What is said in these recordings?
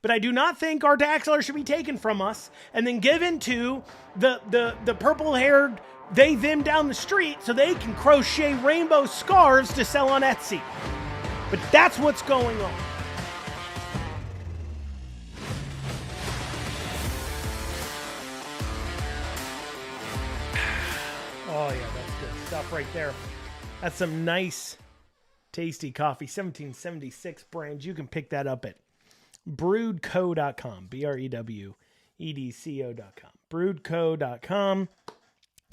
But I do not think our tax dollars should be taken from us and then given to the purple-haired them down the street so they can crochet rainbow scarves to sell on Etsy. But that's what's going on. Oh yeah, that's good stuff right there. That's some nice, tasty coffee. 1776 brand. You can pick that up at brewedco.com. BREWEDCO.com. Brewedco.com.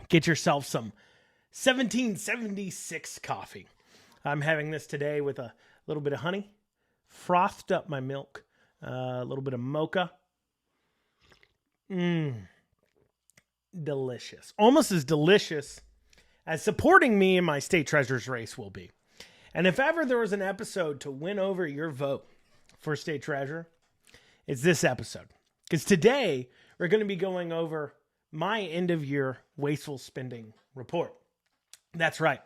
Get yourself some 1776 coffee. I'm having this today with a little bit of honey, frothed up my milk, a little bit of mocha. Delicious. Almost as delicious as supporting me in my state treasurer's race will be. And if ever there was an episode to win over your vote for state treasurer, it's this episode. Because today we're going to be going over my end of year wasteful spending report. That's right.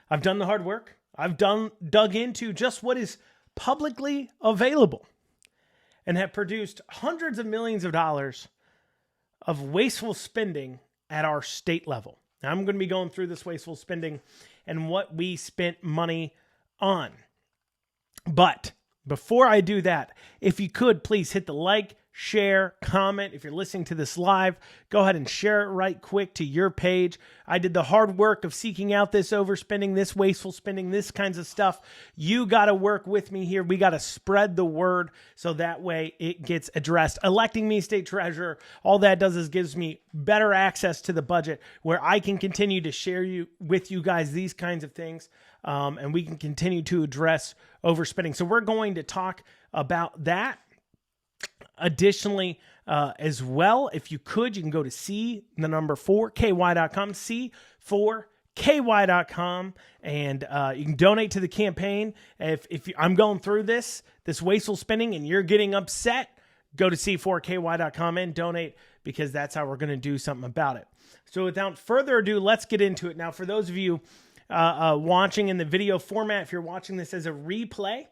I've done the hard work. I've dug into just what is publicly available and have produced hundreds of millions of dollars of wasteful spending at our state level. Now, I'm going to be going through this wasteful spending and what we spent money on. But before I do that, if you could, please hit the like, share, comment. If you're listening to this live, go ahead and share it right quick to your page. I did the hard work of seeking out this overspending, this wasteful spending, this kinds of stuff. You got to work with me here. We got to spread the word so that way it gets addressed. Electing me state treasurer, all that does is gives me better access to the budget where I can continue to share with you guys these kinds of things. And we can continue to address overspending. So we're going to talk about that. Additionally, as well, if you could, you can go to C4KY.com, C4KY.com, and you can donate to the campaign. If I'm going through this wasteful spending and you're getting upset, go to C4KY.com and donate, because that's how we're going to do something about it. So without further ado, let's get into it. Now, for those of you watching in the video format, if you're watching this as a replay,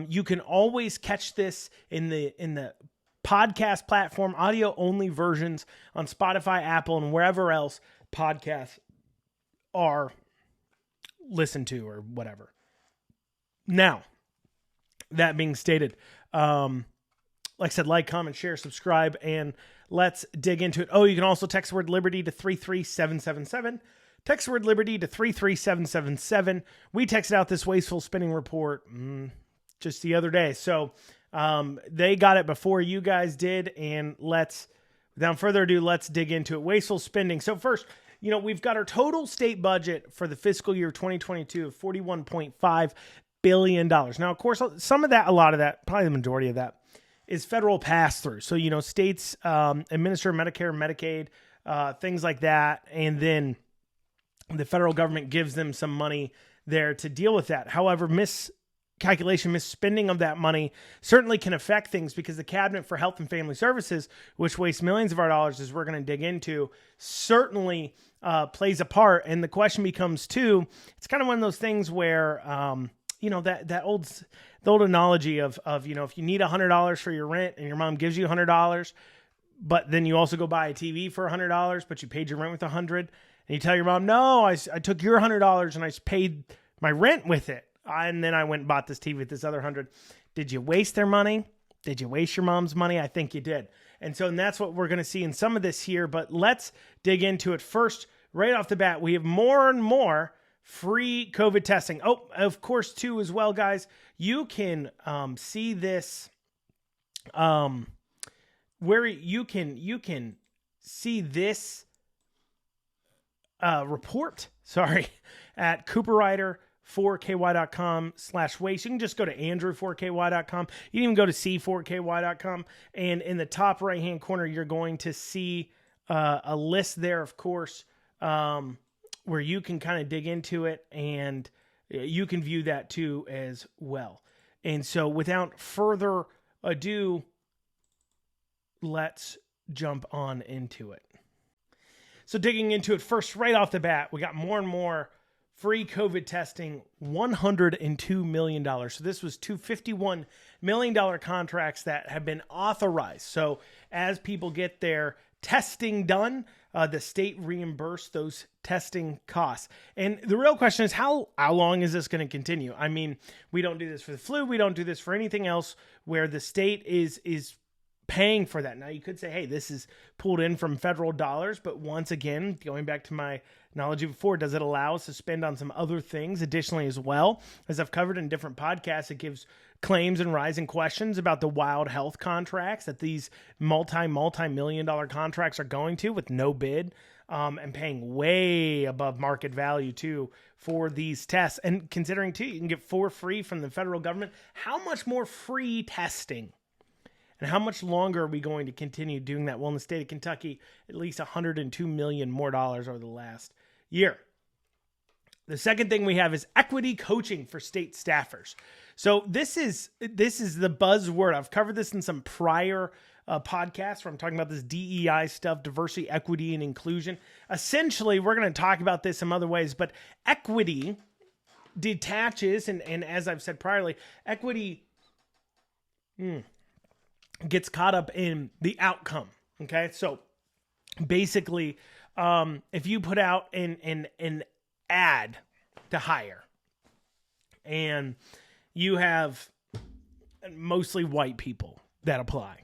you can always catch this in the podcast platform, audio only versions on Spotify, Apple, and wherever else podcasts are listened to or whatever. Now, that being stated, like I said, like, comment, share, subscribe, and let's dig into it. Oh, you can also text the word Liberty to 33777. Text the word Liberty to 33777. We texted out this wasteful spending report just the other day. So they got it before you guys did. And without further ado, let's dig into it. Wasteful spending. So first, we've got our total state budget for the fiscal year 2022 of $41.5 billion. Now, of course, a lot of that, probably the majority of that, is federal pass-through. So, states administer Medicare, Medicaid, things like that. And then the federal government gives them some money there to deal with that. However, misspending of that money certainly can affect things, because the Cabinet for Health and Family Services, which wastes millions of our dollars, as we're going to dig into, certainly plays a part. And the question becomes too, it's kind of one of those things where, the old analogy of if you need $100 for your rent and your mom gives you $100, but then you also go buy a TV for $100, but you paid your rent with $100. And you tell your mom, no, I took your $100 and I paid my rent with it. And then I went and bought this TV with this other $100. Did you waste their money? Did you waste your mom's money? I think you did. And that's what we're going to see in some of this here. But let's dig into it. First, right off the bat, we have more and more free COVID testing. Oh, of course, too, as well, guys. You can see this where you can see this report, at Cooperrider 4ky.com/waste. You can just go to Andrew4ky.com. You can even go to C4ky.com. And in the top right-hand corner, you're going to see a list there, of course, where you can kind of dig into it, and you can view that too as well. And so without further ado, let's jump on into it. So digging into it first, right off the bat, we got more and more free COVID testing, $102 million. So this was two $51 million contracts that have been authorized. So as people get their testing done, the state reimbursed those testing costs. And the real question is, how long is this going to continue? I mean, we don't do this for the flu. We don't do this for anything else where the state is paying for that. Now you could say, hey, this is pulled in from federal dollars, but once again, going back to my analogy before, does it allow us to spend on some other things additionally as well? As I've covered in different podcasts, it gives claims and rising questions about the wild health contracts that these multi-million dollar contracts are going to with no bid, and paying way above market value too for these tests. And considering too, you can get 4 free from the federal government. How much more free testing? And how much longer are we going to continue doing that? Well, in the state of Kentucky, at least $102 million more over the last year. The second thing we have is equity coaching for state staffers. So this is the buzzword. I've covered this in some prior podcasts where I'm talking about this DEI stuff, diversity, equity, and inclusion. Essentially, we're going to talk about this some other ways, but equity detaches, and as I've said priorly, equity gets caught up in the outcome. Okay. So basically, if you put out an ad to hire and you have mostly white people that apply,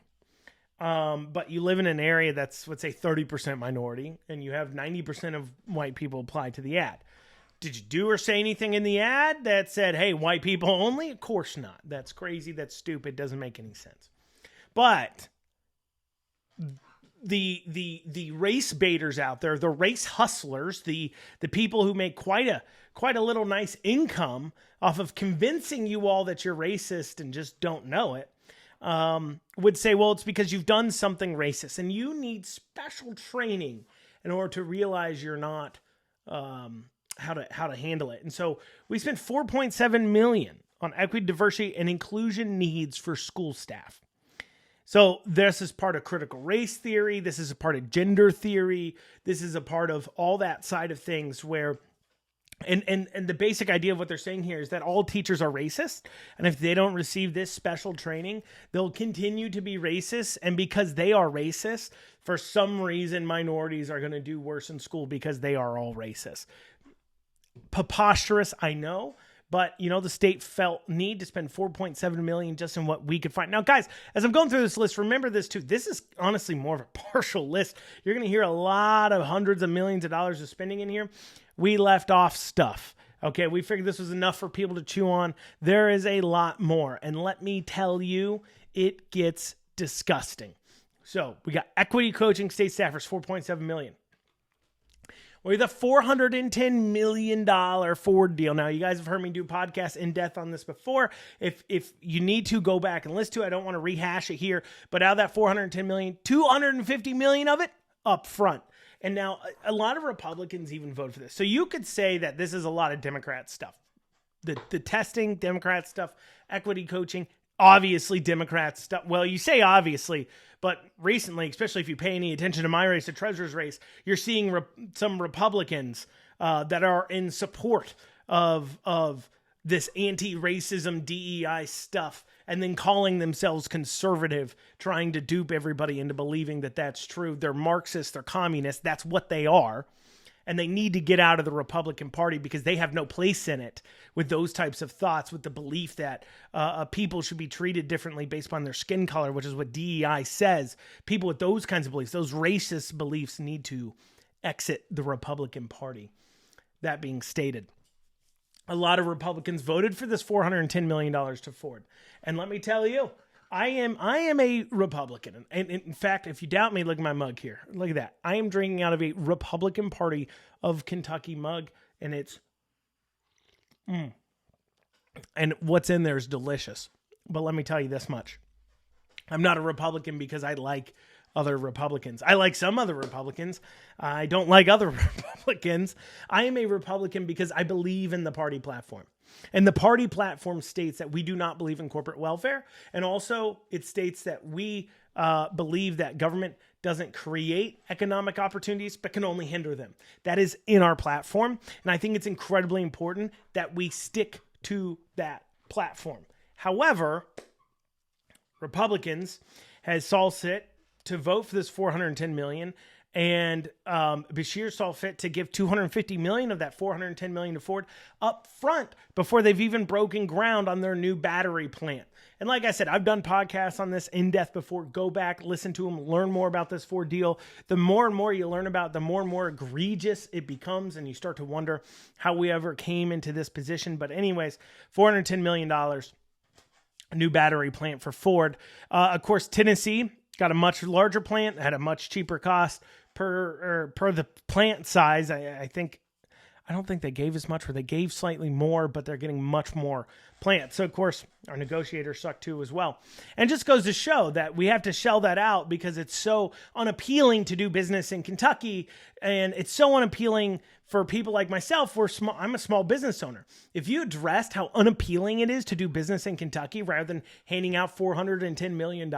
but you live in an area that's, let's say 30% minority, and you have 90% of white people apply to the ad. Did you do or say anything in the ad that said, hey, white people only? Of course not. That's crazy. That's stupid. Doesn't make any sense. But the race baiters out there, the race hustlers, the people who make quite a little nice income off of convincing you all that you're racist and just don't know it, would say, well, it's because you've done something racist, and you need special training in order to realize you're not how to handle it. And so we spent $4.7 million on equity, diversity, and inclusion needs for school staff. So this is part of critical race theory. This is a part of gender theory. This is a part of all that side of things where, and the basic idea of what they're saying here is that all teachers are racist. And if they don't receive this special training, they'll continue to be racist. And because they are racist, for some reason, minorities are going to do worse in school because they are all racist. Preposterous, I know. But, the state felt need to spend $4.7 million just in what we could find. Now, guys, as I'm going through this list, remember this too. This is honestly more of a partial list. You're going to hear a lot of hundreds of millions of dollars of spending in here. We left off stuff. Okay, we figured this was enough for people to chew on. There is a lot more. And let me tell you, it gets disgusting. So we got equity coaching state staffers, $4.7 million. We have the $410 million Ford deal. Now, you guys have heard me do podcasts in depth on this before. If you need to, go back and listen to it. I don't want to rehash it here. But out of that $410 million, $250 million of it up front. And now a lot of Republicans even vote for this. So you could say that this is a lot of Democrat stuff. The testing, Democrat stuff, equity coaching, obviously Democrat stuff. Well, you say obviously, but recently, especially if you pay any attention to my race, the treasurer's race, you're seeing some Republicans that are in support of this anti-racism DEI stuff, and then calling themselves conservative, trying to dupe everybody into believing that that's true. They're Marxists, they're communists. That's what they are. And they need to get out of the Republican Party because they have no place in it with those types of thoughts, with the belief that people should be treated differently based upon their skin color, which is what DEI says. People with those kinds of beliefs, those racist beliefs, need to exit the Republican Party. That being stated, a lot of Republicans voted for this $410 million to Ford. And let me tell you, I am a Republican. And in fact, if you doubt me, look at my mug here. Look at that. I am drinking out of a Republican Party of Kentucky mug, and it's, and what's in there is delicious. But let me tell you this much. I'm not a Republican because I like other Republicans. I like some other Republicans. I don't like other Republicans. I am a Republican because I believe in the party platform. And the party platform states that we do not believe in corporate welfare. And also it states that we believe that government doesn't create economic opportunities, but can only hinder them. That is in our platform. And I think it's incredibly important that we stick to that platform. However, Republicans saw fit to vote for this $410 million, and Beshear saw fit to give $250 million of that $410 million to Ford up front before they've even broken ground on their new battery plant. And like I said, I've done podcasts on this in depth before. Go back, listen to them, learn more about this Ford deal. The more and more you learn about it, the more and more egregious it becomes, and you start to wonder how we ever came into this position. But anyways, $410 million, a new battery plant for Ford. Of course, Tennessee got a much larger plant, had a much cheaper cost per the plant size. I don't think they gave as much, or they gave slightly more, but they're getting much more plant. So, of course, our negotiators suck too as well. And just goes to show that we have to shell that out because it's so unappealing to do business in Kentucky, and it's so unappealing for people like myself. I'm a small business owner. If you addressed how unappealing it is to do business in Kentucky rather than handing out $410 million,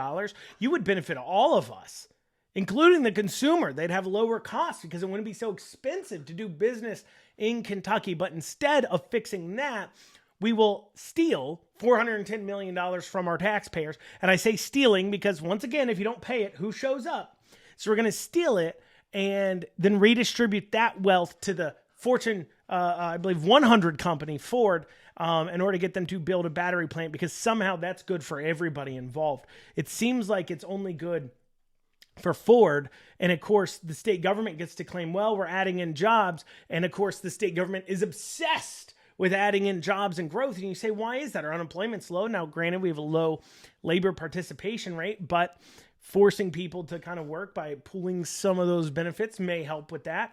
you would benefit all of us, including the consumer. They'd have lower costs because it wouldn't be so expensive to do business in Kentucky. But instead of fixing that, we will steal $410 million from our taxpayers. And I say stealing because, once again, if you don't pay it, who shows up? So we're going to steal it and then redistribute that wealth to the Fortune, I believe, 100 company, Ford, in order to get them to build a battery plant, because somehow that's good for everybody involved. It seems like it's only good for Ford. And of course, the state government gets to claim, well, we're adding in jobs. And of course, the state government is obsessed with adding in jobs and growth. And you say, why is that? Our unemployment's low. Now, granted, we have a low labor participation rate, but forcing people to kind of work by pooling some of those benefits may help with that.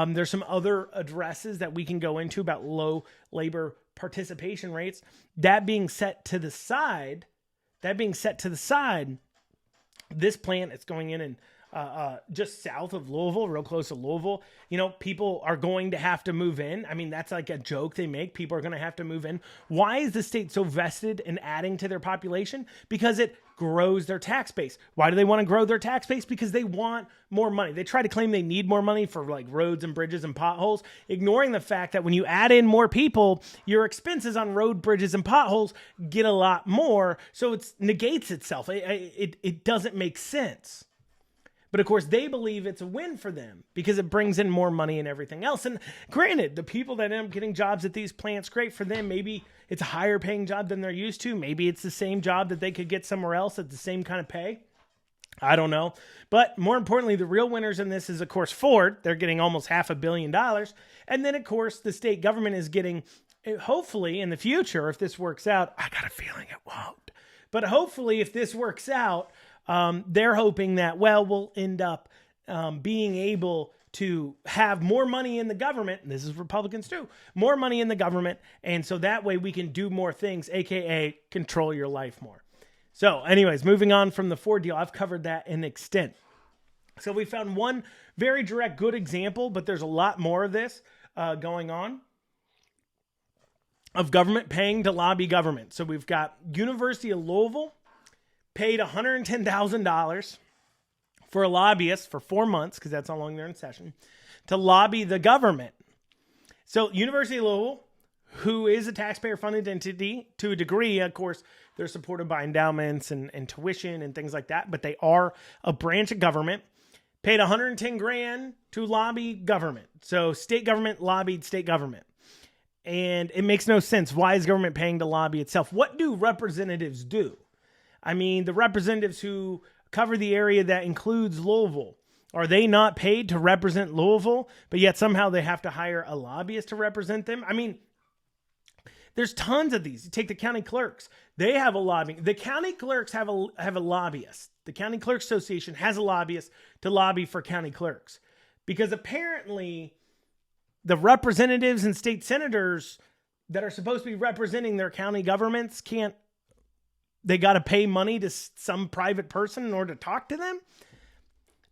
There's some other addresses that we can go into about low labor participation rates. That being set to the side, this plant is going in just south of Louisville, real close to Louisville. You know, people are going to have to move in. I mean, that's like a joke they make. People are going to have to move in. Why is the state so vested in adding to their population? Because it grows their tax base. Why do they want to grow their tax base? Because they want more money. They try to claim they need more money for like roads and bridges and potholes, ignoring the fact that when you add in more people, your expenses on road, bridges, and potholes get a lot more. So it negates itself. It doesn't make sense. But of course, they believe it's a win for them because it brings in more money and everything else. And granted, the people that end up getting jobs at these plants, great for them. Maybe it's a higher paying job than they're used to. Maybe it's the same job that they could get somewhere else at the same kind of pay. I don't know. But more importantly, the real winners in this is, of course, Ford. They're getting almost $500 million. And then, of course, the state government is getting, hopefully in the future, if this works out, I got a feeling it won't. But hopefully, if this works out, they're hoping that, well, we'll end up being able to have more money in the government. And this is Republicans too, more money in the government. And so that way we can do more things, AKA control your life more. So anyways, moving on from the Ford deal, I've covered that in extent. So we found one very direct, good example, but there's a lot more of this going on, of government paying to lobby government. So we've got University of Louisville paid $110,000 for a lobbyist for 4 months, because that's how long they're in session, to lobby the government. So University of Louisville, who is a taxpayer-funded entity to a degree, of course, they're supported by endowments and tuition and things like that, but they are a branch of government, paid $110,000 to lobby government. So state government lobbied state government. And it makes no sense. Why is government paying to lobby itself? What do representatives do? I mean, the representatives who cover the area that includes Louisville, are they not paid to represent Louisville, but yet somehow they have to hire a lobbyist to represent them? I mean, there's tons of these. You take the county clerks. They have a lobbying. The county clerks have a lobbyist. The County Clerks Association has a lobbyist to lobby for county clerks, because apparently the representatives and state senators that are supposed to be representing their county governments they got to pay money to some private person in order to talk to them.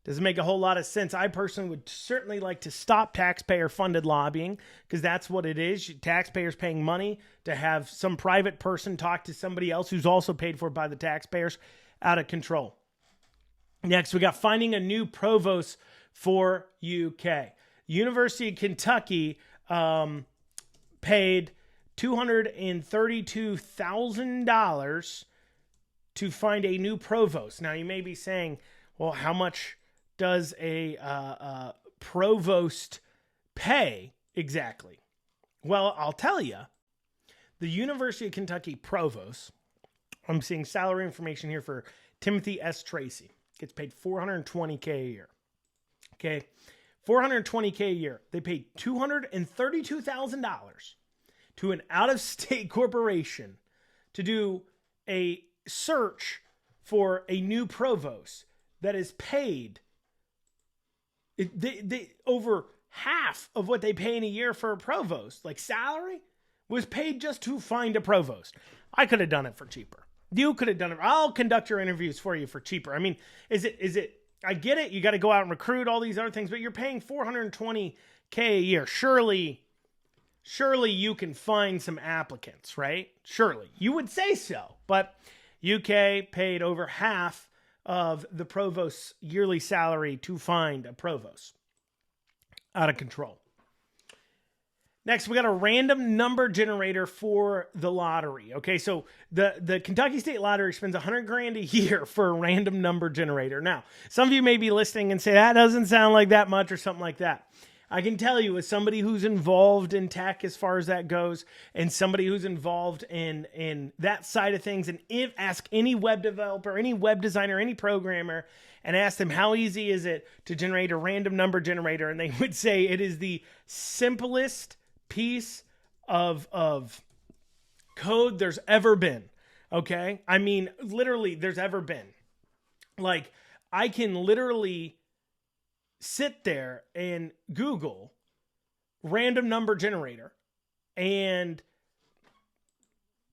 Doesn't make a whole lot of sense. I personally would certainly like to stop taxpayer-funded lobbying, because that's what it is. Taxpayers paying money to have some private person talk to somebody else who's also paid for by the taxpayers. Out of control. Next, we got finding a new provost for UK. University of Kentucky paid $232,000 to find a new provost. Now, you may be saying, well, how much does a provost pay exactly? Well, I'll tell you. The University of Kentucky provost, I'm seeing salary information here for Timothy S. Tracy, gets paid $420K a year. Okay, $420K a year. They paid $232,000 to an out-of-state corporation to do a search for a new provost that is paid they over half of what they pay in a year for a provost, like salary, was paid just to find a provost. I could have done it for cheaper. You could have done it. I'll conduct your interviews for you for cheaper. I mean, is it, I get it. You got to go out and recruit all these other things, but you're paying $420K a year. Surely you can find some applicants, right? Surely. You would say so, but UK paid over half of the provost's yearly salary to find a provost. Out of control. Next, we got a random number generator for the lottery. Okay, so the Kentucky State Lottery spends $100,000 a year for a random number generator. Now, some of you may be listening and say, that doesn't sound like that much or something like that. I can tell you, as somebody who's involved in tech as far as that goes, and somebody who's involved in that side of things, and ask any web developer, any web designer, any programmer, and ask them how easy is it to generate a random number generator, and they would say it is the simplest piece of code there's ever been. Okay? I mean, literally, there's ever been. Like, I can literally sit there and Google random number generator, and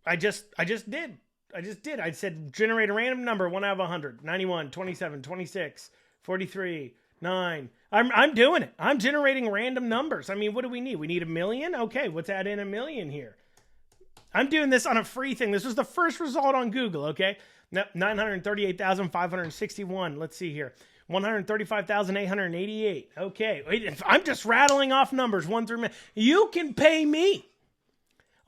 I just did. I said generate a random number, 1 out of 100, 91, 27, 26, 43, 9. I'm doing it. I'm generating random numbers. I mean, what do we need? We need 1 million? Okay, let's add in 1 million here. I'm doing this on a free thing. This was the first result on Google, okay? 938,561. Let's see here. 135,888. Okay, I'm just rattling off numbers 1 through 10. You can pay me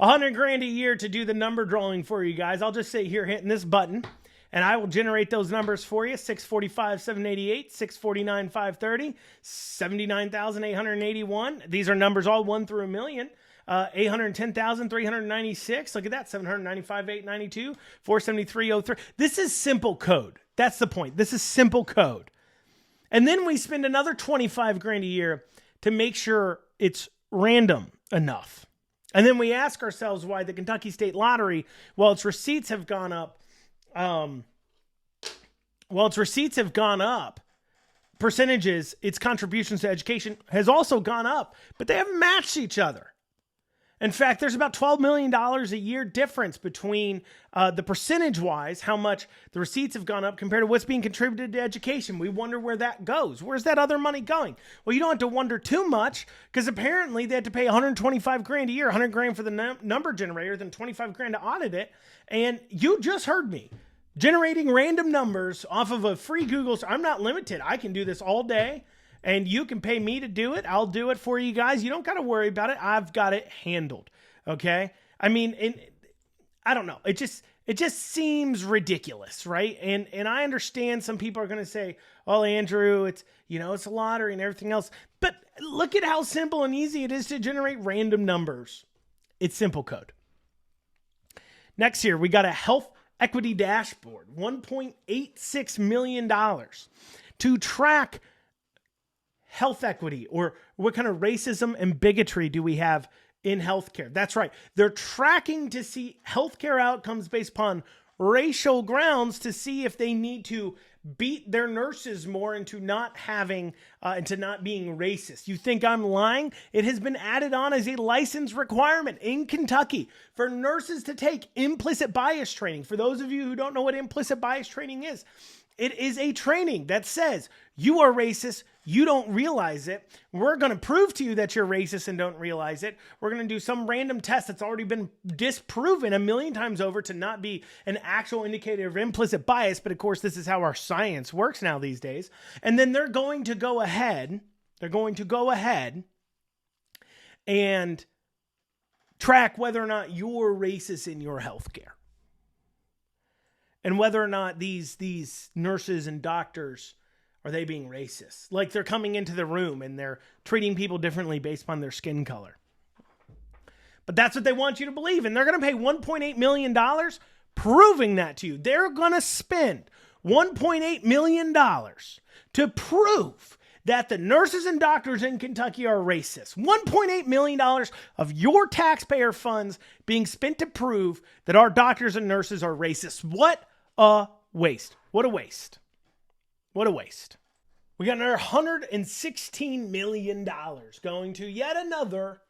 $100,000 a year to do the number drawing for you guys. I'll just sit here hitting this button, and I will generate those numbers for you. 645, 788, 649, 530, 79,881. These are numbers all 1 through 1 million. 810,396. Look at that. 795,892. 473,03. This is simple code. That's the point. This is simple code. And then we spend another $25,000 a year to make sure it's random enough. And then we ask ourselves why the Kentucky State Lottery, while its receipts have gone up, percentages, its contributions to education has also gone up, but they haven't matched each other. In fact, there's about $12 million a year difference between the percentage-wise, how much the receipts have gone up compared to what's being contributed to education. We wonder where that goes. Where's that other money going? Well, you don't have to wonder too much, because apparently they had to pay $125,000 a year, $100,000 for the number generator, then $25,000 to audit it. And you just heard me. Generating random numbers off of a free Google. I'm not limited. I can do this all day. And you can pay me to do it. I'll do it for you guys. You don't got to worry about it. I've got it handled. Okay? I mean, I don't know. It just seems ridiculous, right? And I understand some people are going to say, "Oh, Andrew, it's a lottery and everything else." But look at how simple and easy it is to generate random numbers. It's simple code. Next here, we got a health equity dashboard, $1.86 million to track health equity, or what kind of racism and bigotry do we have in healthcare? That's right. They're tracking to see healthcare outcomes based upon racial grounds to see if they need to beat their nurses more into not having, into not being racist. You think I'm lying? It has been added on as a license requirement in Kentucky for nurses to take implicit bias training. For those of you who don't know what implicit bias training is, It is a training that says you are racist. You don't realize it. We're going to prove to you that you're racist and don't realize it. We're going to do some random test that's already been disproven a million times over to not be an actual indicator of implicit bias. But of course, this is how our science works now these days. And then they're going to go ahead and track whether or not you're racist in your healthcare. And whether or not these nurses and doctors, are they being racist? Like they're coming into the room and they're treating people differently based on their skin color. But that's what they want you to believe. And they're going to pay $1.8 million proving that to you. They're going to spend $1.8 million to prove that the nurses and doctors in Kentucky are racist. $1.8 million of your taxpayer funds being spent to prove that our doctors and nurses are racist. What a waste. What a waste. What a waste. We got another $116 million going to yet another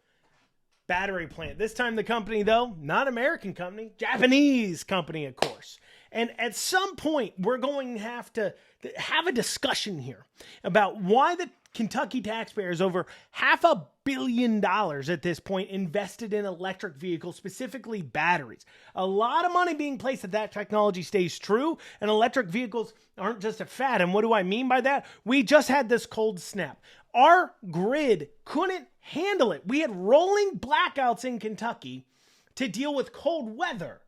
battery plant. This time the company, though, not American company, Japanese company, of course. And at some point, we're going to have a discussion here about why the Kentucky taxpayers, over $500 million at this point, invested in electric vehicles, specifically batteries. A lot of money being placed that technology stays true, and electric vehicles aren't just a fad. And what do I mean by that? We just had this cold snap. Our grid couldn't handle it. We had rolling blackouts in Kentucky to deal with cold weather.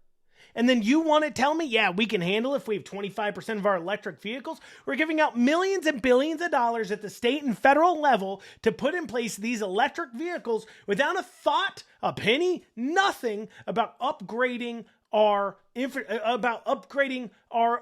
And then you want to tell me, yeah, we can handle it if we have 25% of our electric vehicles? We're giving out millions and billions of dollars at the state and federal level to put in place these electric vehicles without a thought, a penny, nothing about upgrading our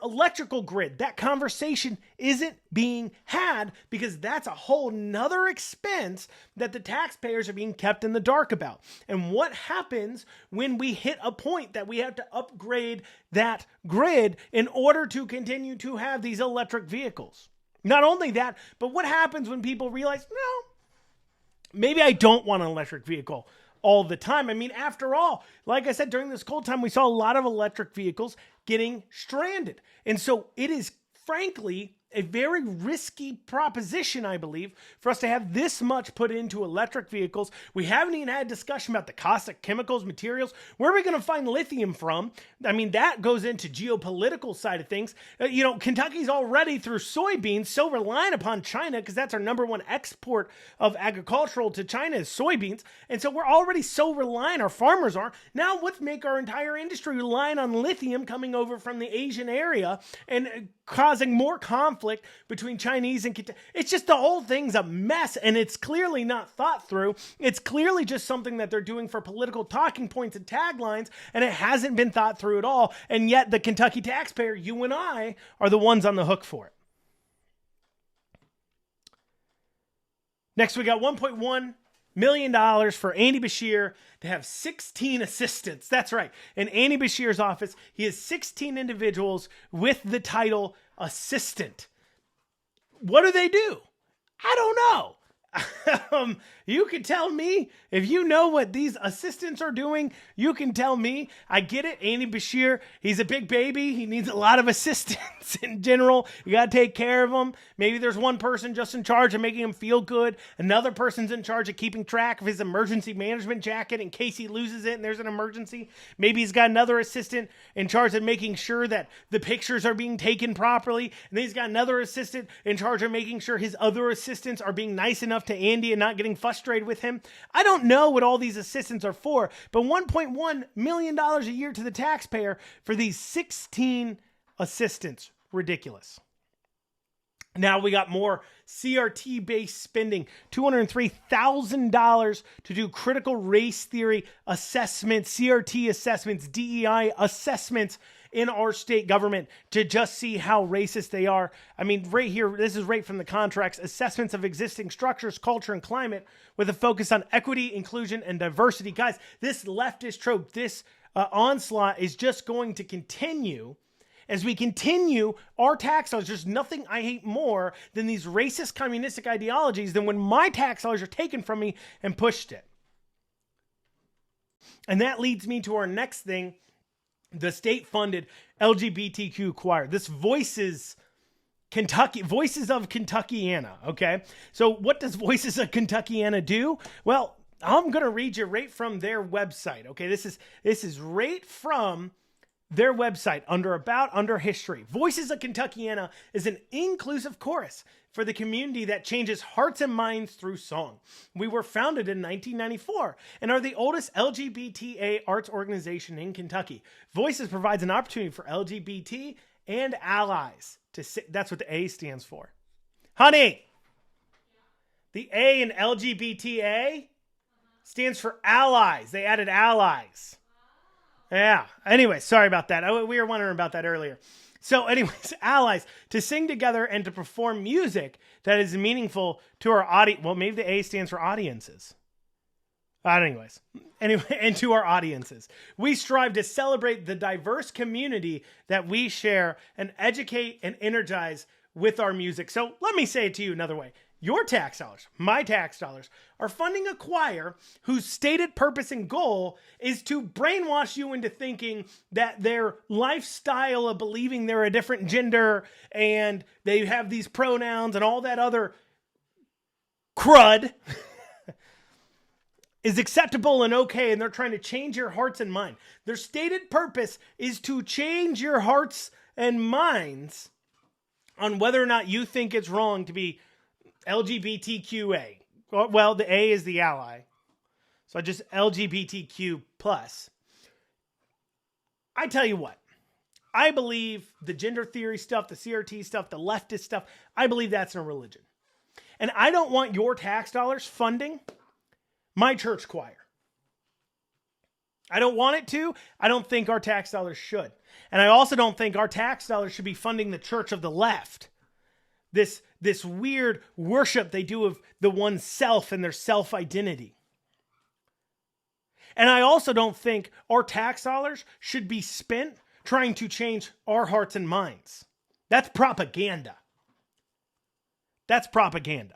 electrical grid. That conversation isn't being had because that's a whole nother expense that the taxpayers are being kept in the dark about. And what happens when we hit a point that we have to upgrade that grid in order to continue to have these electric vehicles? Not only that, but what happens when people realize, no, maybe I don't want an electric vehicle all the time. I mean, after all, like I said, during this cold time, we saw a lot of electric vehicles getting stranded. And so it is, frankly, a very risky proposition, I believe, for us to have this much put into electric vehicles. We haven't even had a discussion about the cost of chemicals, materials. Where are we going to find lithium from? I mean, that goes into geopolitical side of things. Kentucky's already through soybeans so reliant upon China because that's our number one export of agricultural to China is soybeans. And so we're already so reliant, our farmers are. Now let's make our entire industry reliant on lithium coming over from the Asian area and causing more conflict between Chinese and Kentucky. It's just the whole thing's a mess, and it's clearly not thought through. It's clearly just something that they're doing for political talking points and taglines, and it hasn't been thought through at all. And yet the Kentucky taxpayer, you and I, are the ones on the hook for it. Next, we got $1.1 million for Andy Beshear to have 16 assistants. That's right. In Andy Beshear's office, he has 16 individuals with the title assistant. What do they do? I don't know. You can tell me if you know what these assistants are doing. You can tell me. I get it. Andy Beshear, he's a big baby. He needs a lot of assistants in general. You got to take care of him. Maybe there's one person just in charge of making him feel good. Another person's in charge of keeping track of his emergency management jacket in case he loses it and there's an emergency. Maybe he's got another assistant in charge of making sure that the pictures are being taken properly. And then he's got another assistant in charge of making sure his other assistants are being nice enough to Andy and not getting frustrated with him. I don't know what all these assistants are for, but $1.1 million a year to the taxpayer for these 16 assistants. Ridiculous. Now we got more CRT-based spending, $203,000 to do critical race theory assessments, CRT assessments, DEI assessments in our state government to just see how racist they are. I mean, right here, this is right from the contracts, assessments of existing structures, culture, and climate with a focus on equity, inclusion, and diversity. Guys, this leftist trope, this onslaught is just going to continue. As we continue, our tax dollars, there's nothing I hate more than these racist communistic ideologies than when my tax dollars are taken from me and pushed it. And that leads me to our next thing, the state-funded LGBTQ choir. This voices Kentucky, Voices of Kentuckiana, okay? So what does Voices of Kentuckiana do? Well, I'm going to read you right from their website, okay? This is right from their website under History. Voices of Kentuckiana is an inclusive chorus for the community that changes hearts and minds through song. We were founded in 1994 and are the oldest LGBTA arts organization in Kentucky. Voices provides an opportunity for LGBT and allies to sit. That's what the A stands for. Honey, the A in LGBTA stands for allies. They added allies. Yeah. Anyway, sorry about that. We were wondering about that earlier. So anyways, allies, to sing together and to perform music that is meaningful to our audience. Well, maybe the A stands for audiences. Anyway, and to our audiences. We strive to celebrate the diverse community that we share and educate and energize with our music. So let me say it to you another way. Your tax dollars, my tax dollars, are funding a choir whose stated purpose and goal is to brainwash you into thinking that their lifestyle of believing they're a different gender and they have these pronouns and all that other crud is acceptable and okay, and they're trying to change your hearts and mind. Their stated purpose is to change your hearts and minds on whether or not you think it's wrong to be LGBTQA. Well, the A is the ally. So just LGBTQ plus. I tell you what, I believe the gender theory stuff, the CRT stuff, the leftist stuff, I believe that's in a religion. And I don't want your tax dollars funding my church choir. I don't want it to. I don't think our tax dollars should. And I also don't think our tax dollars should be funding the church of the left. This weird worship they do of the one's self and their self-identity. And I also don't think our tax dollars should be spent trying to change our hearts and minds. That's propaganda. That's propaganda.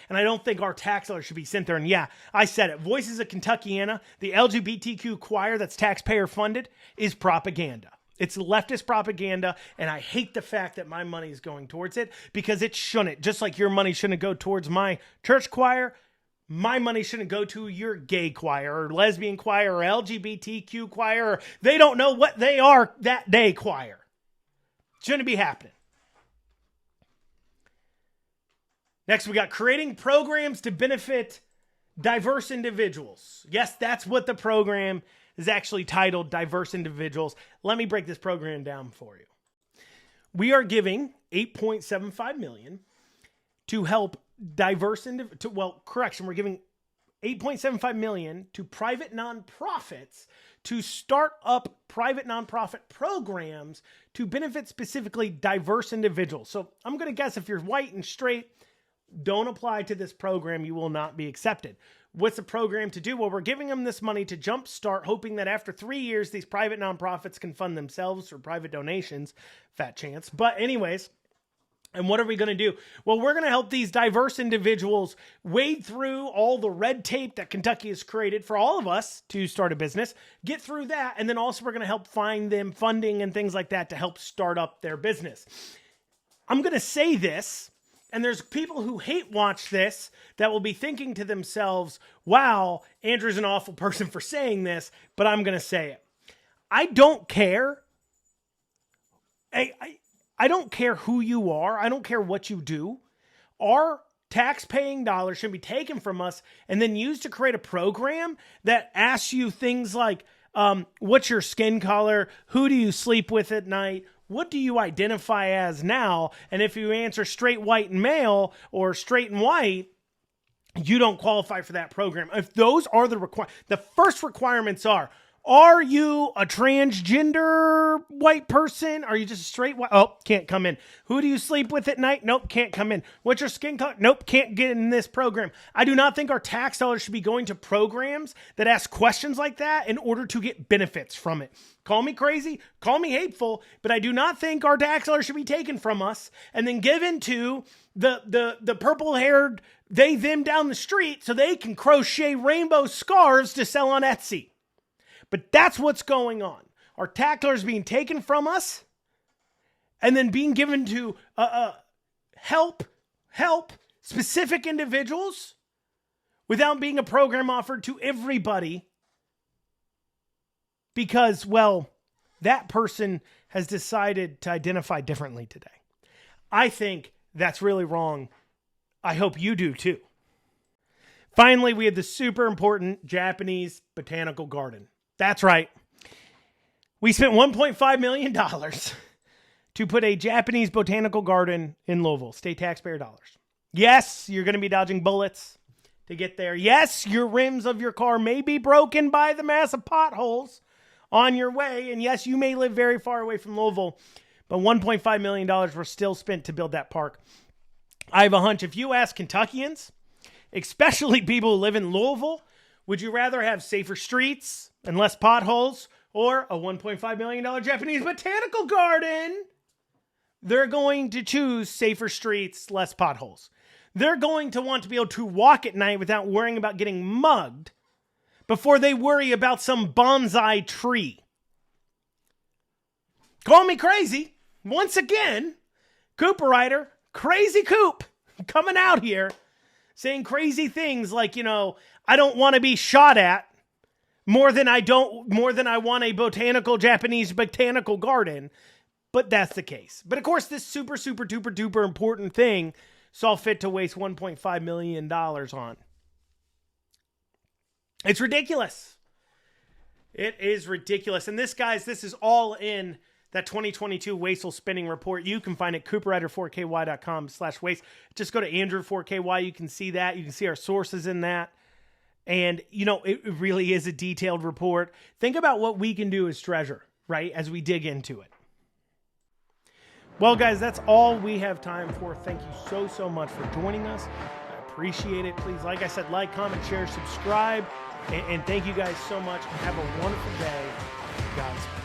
And I don't think our tax dollars should be sent there. And yeah, I said it. Voices of Kentuckiana, the LGBTQ choir that's taxpayer funded, is propaganda. It's leftist propaganda, and I hate the fact that my money is going towards it because it shouldn't. Just like your money shouldn't go towards my church choir, my money shouldn't go to your gay choir or lesbian choir or LGBTQ choir or they don't know what they are that day choir. Shouldn't be happening. Next, we got creating programs to benefit diverse individuals. Yes, that's what the program is actually titled, Diverse Individuals. Let me break this program down for you. We are giving $8.75 million to help diverse we're giving $8.75 million to private nonprofits to start up private nonprofit programs to benefit specifically diverse individuals. So I'm going to guess if you're white and straight, don't apply to this program, you will not be accepted. What's the program to do? Well, we're giving them this money to jumpstart, hoping that after 3 years, these private nonprofits can fund themselves through private donations. Fat chance. But anyways, and what are we going to do? Well, we're going to help these diverse individuals wade through all the red tape that Kentucky has created for all of us to start a business, get through that, and then also we're going to help find them funding and things like that to help start up their business. I'm going to say this, and there's people who hate watch this that will be thinking to themselves, wow, Andrew's an awful person for saying this, but I'm going to say it. I don't care. I don't care who you are. I don't care what you do. Our tax-paying dollars should be taken from us and then used to create a program that asks you things like, what's your skin color? Who do you sleep with at night? What do you identify as now? And if you answer straight, white, and male or straight and white, you don't qualify for that program. If those are the first requirements are you a transgender white person? Are you just a straight white? Oh, can't come in. Who do you sleep with at night? Nope, can't come in. What's your skin color? Nope, can't get in this program. I do not think our tax dollars should be going to programs that ask questions like that in order to get benefits from it. Call me crazy, call me hateful, but I do not think our tax dollars should be taken from us and then given to the purple-haired them down the street so they can crochet rainbow scarves to sell on Etsy. But that's what's going on. Our tax dollars being taken from us and then being given to help specific individuals without being a program offered to everybody because, well, that person has decided to identify differently today. I think that's really wrong. I hope you do too. Finally, we have the super important Japanese botanical garden. That's right. We spent $1.5 million to put a Japanese botanical garden in Louisville, state taxpayer dollars. Yes, you're going to be dodging bullets to get there. Yes, your rims of your car may be broken by the massive potholes on your way. And yes, you may live very far away from Louisville, but $1.5 million were still spent to build that park. I have a hunch if you ask Kentuckians, especially people who live in Louisville, would you rather have safer streets and less potholes or a $1.5 million Japanese botanical garden? They're going to choose safer streets, less potholes. They're going to want to be able to walk at night without worrying about getting mugged before they worry about some bonsai tree. Call me crazy. Once again, Cooperrider, Crazy Coop, coming out here saying crazy things like, I don't want to be shot at more than I want a Japanese botanical garden. But that's the case. But of course, this super, super, duper, duper important thing saw fit to waste $1.5 million on. It's ridiculous. It is ridiculous. And this is all in that 2022 Wasteful Spending Report. You can find it at Cooperrider4ky.com/waste. Just go to Andrew4ky. You can see that. You can see our sources in that. And, it really is a detailed report. Think about what we can do as treasure, right, as we dig into it. Well, guys, that's all we have time for. Thank you so much for joining us. I appreciate it. Please, like I said, like, comment, share, subscribe. And thank you guys so much. Have a wonderful day. Godspeed.